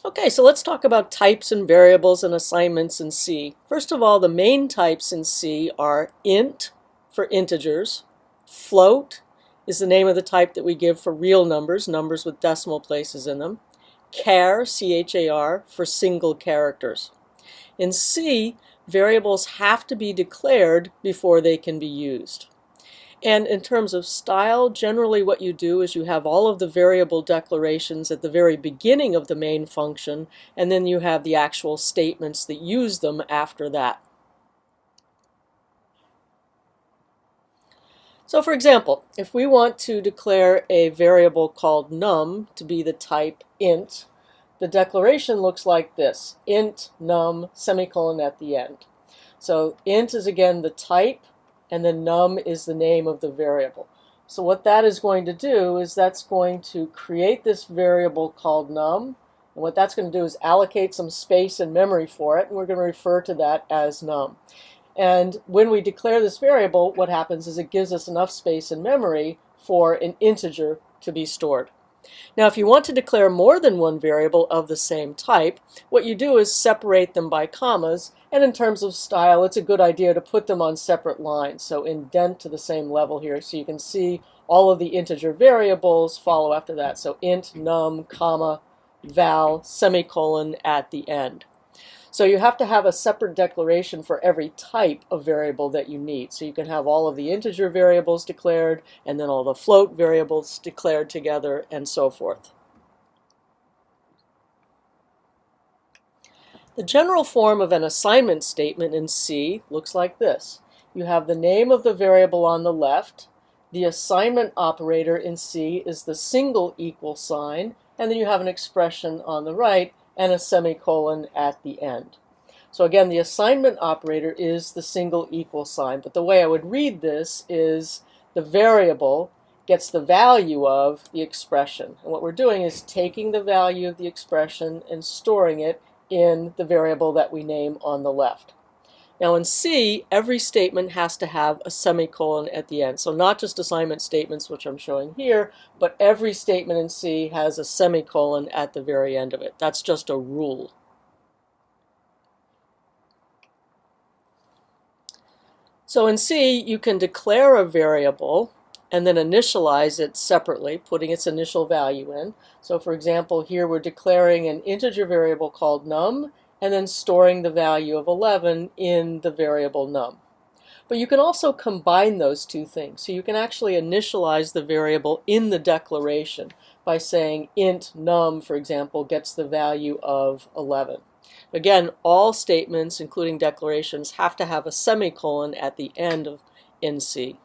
Okay, so let's talk about types and variables and assignments in C. First of all, the main types in C are int for integers, float is the name of the type that we give for real numbers, numbers with decimal places in them, char, C-H-A-R, for single characters. In C, variables have to be declared before they can be used. And in terms of style, generally what you do is you have all of the variable declarations at the very beginning of the main function, and then you have the actual statements that use them after that. So for example, if we want to declare a variable called num to be the type int, the declaration looks like this: int num semicolon at the end. So int is again the type, and then num is the name of the variable. So what that is going to do is that's going to create this variable called num, and what that's going to do is allocate some space and memory for it, and we're going to refer to that as num. And when we declare this variable, what happens is it gives us enough space and memory for an integer to be stored. Now, if you want to declare more than one variable of the same type, what you do is separate them by commas, and in terms of style, it's a good idea to put them on separate lines, so indent to the same level here, so you can see all of the integer variables follow after that. So int, num, comma, val, semicolon at the end. So you have to have a separate declaration for every type of variable that you need. So you can have all of the integer variables declared, and then all the float variables declared together, and so forth. The general form of an assignment statement in C looks like this. You have the name of the variable on the left. The assignment operator in C is the single equal sign, and then you have an expression on the right and a semicolon at the end. So again, the assignment operator is the single equal sign, but the way I would read this is the variable gets the value of the expression. And what we're doing is taking the value of the expression and storing it in the variable that we name on the left. Now in C, every statement has to have a semicolon at the end. So not just assignment statements, which I'm showing here, but every statement in C has a semicolon at the very end of it. That's just a rule. So in C, you can declare a variable and then initialize it separately, putting its initial value in. So for example, here we're declaring an integer variable called num, and then storing the value of 11 in the variable num. But you can also combine those two things. So you can actually initialize the variable in the declaration by saying int num, for example, gets the value of 11. Again, all statements, including declarations, have to have a semicolon at the end of in C.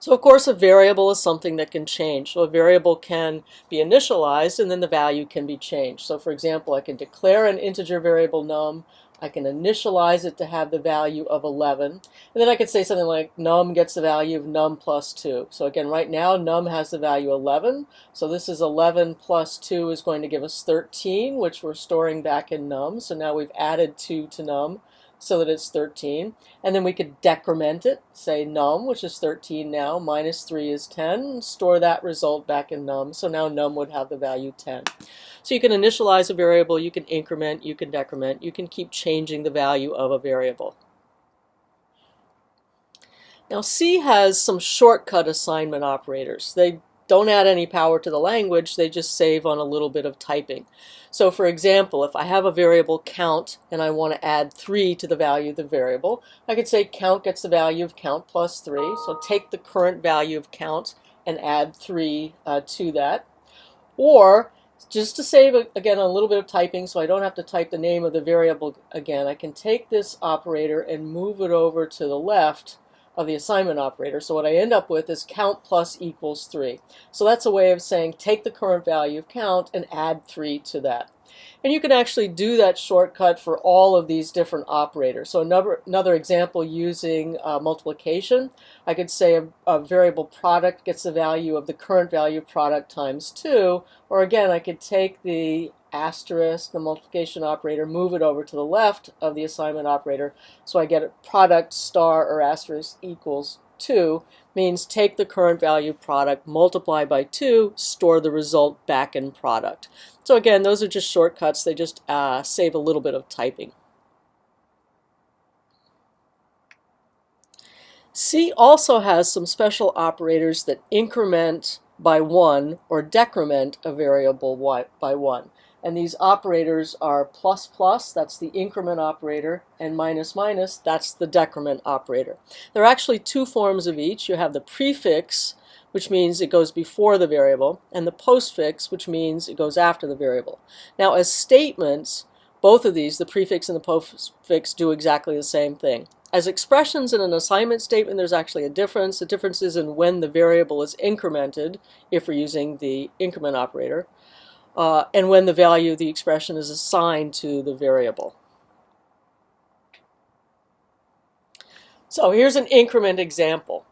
So of course a variable is something that can change. So a variable can be initialized and then the value can be changed. So for example, I can declare an integer variable num, I can initialize it to have the value of 11, and then I could say something like num gets the value of num plus 2. So again, right now num has the value 11, so this is 11 plus 2 is going to give us 13, which we're storing back in num. So now we've added 2 to num, so that it's 13, and then we could decrement it, say num, which is 13 now, minus 3 is 10, and store that result back in num, so now num would have the value 10. So you can initialize a variable, you can increment, you can decrement, you can keep changing the value of a variable. Now C has some shortcut assignment operators. They don't add any power to the language, they just save on a little bit of typing. So for example, if I have a variable count and I want to add 3 to the value of the variable, I could say count gets the value of count plus 3. So take the current value of count and add 3 to that. Or just to save, again, a little bit of typing so I don't have to type the name of the variable again, I can take this operator and move it over to the left of the assignment operator. So what I end up with is count plus equals 3. So that's a way of saying take the current value of count and add 3 to that. And you can actually do that shortcut for all of these different operators. So another example using multiplication, I could say a variable product gets the value of the current value of product times 2, or again I could take the asterisk, the multiplication operator, move it over to the left of the assignment operator, so I get a product star or asterisk equals 2, means take the current value product, multiply by 2, store the result back in product. So again, those are just shortcuts. They just save a little bit of typing. C also has some special operators that increment by 1 or decrement a variable by 1. And these operators are plus plus, that's the increment operator, and minus minus, that's the decrement operator. There are actually two forms of each. You have the prefix, which means it goes before the variable, and the postfix, which means it goes after the variable. Now, as statements, both of these, the prefix and the postfix, do exactly the same thing. As expressions in an assignment statement, there's actually a difference. The difference is in when the variable is incremented, if we're using the increment operator, and when the value of the expression is assigned to the variable. So here's an increment example.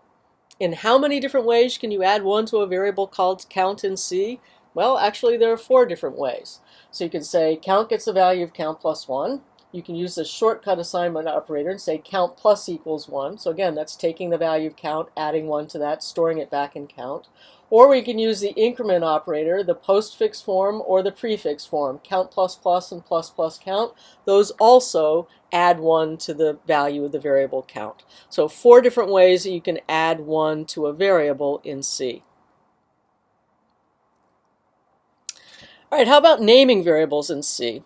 In how many different ways can you add 1 to a variable called count in C? Well, actually there are 4 different ways. So you can say count gets the value of count plus 1. You can use the shortcut assignment operator and say count plus equals 1. So again, that's taking the value of count, adding 1 to that, storing it back in count. Or we can use the increment operator, the postfix form or the prefix form, count plus plus and plus plus count. Those also add 1 to the value of the variable count. So 4 different ways that you can add 1 to a variable in C. All right, how about naming variables in C?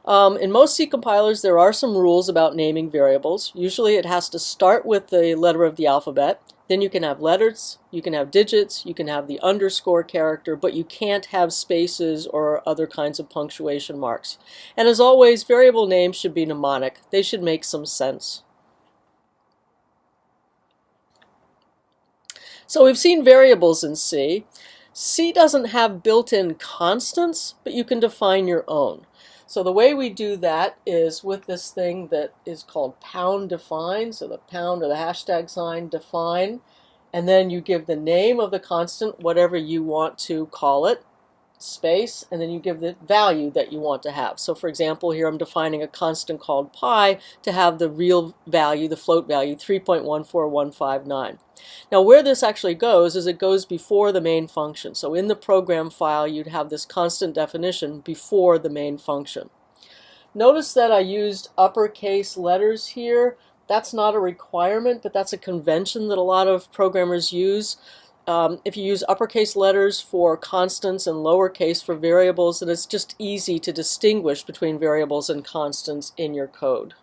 In most C compilers, there are some rules about naming variables. Usually it has to start with the letter of the alphabet. Then you can have letters, you can have digits, you can have the underscore character, but you can't have spaces or other kinds of punctuation marks. And as always, variable names should be mnemonic. They should make some sense. So we've seen variables in C. C doesn't have built-in constants, but you can define your own. So the way we do that is with this thing that is called pound define, so the pound or the hashtag sign define, and then you give the name of the constant, whatever you want to call it, space, and then you give the value that you want to have. So for example, here I'm defining a constant called pi to have the real value, the float value, 3.14159. Now where this actually goes is it goes before the main function. So in the program file you'd have this constant definition before the main function. Notice that I used uppercase letters here. That's not a requirement, but that's a convention that a lot of programmers use. If you use uppercase letters for constants and lowercase for variables, then it's just easy to distinguish between variables and constants in your code.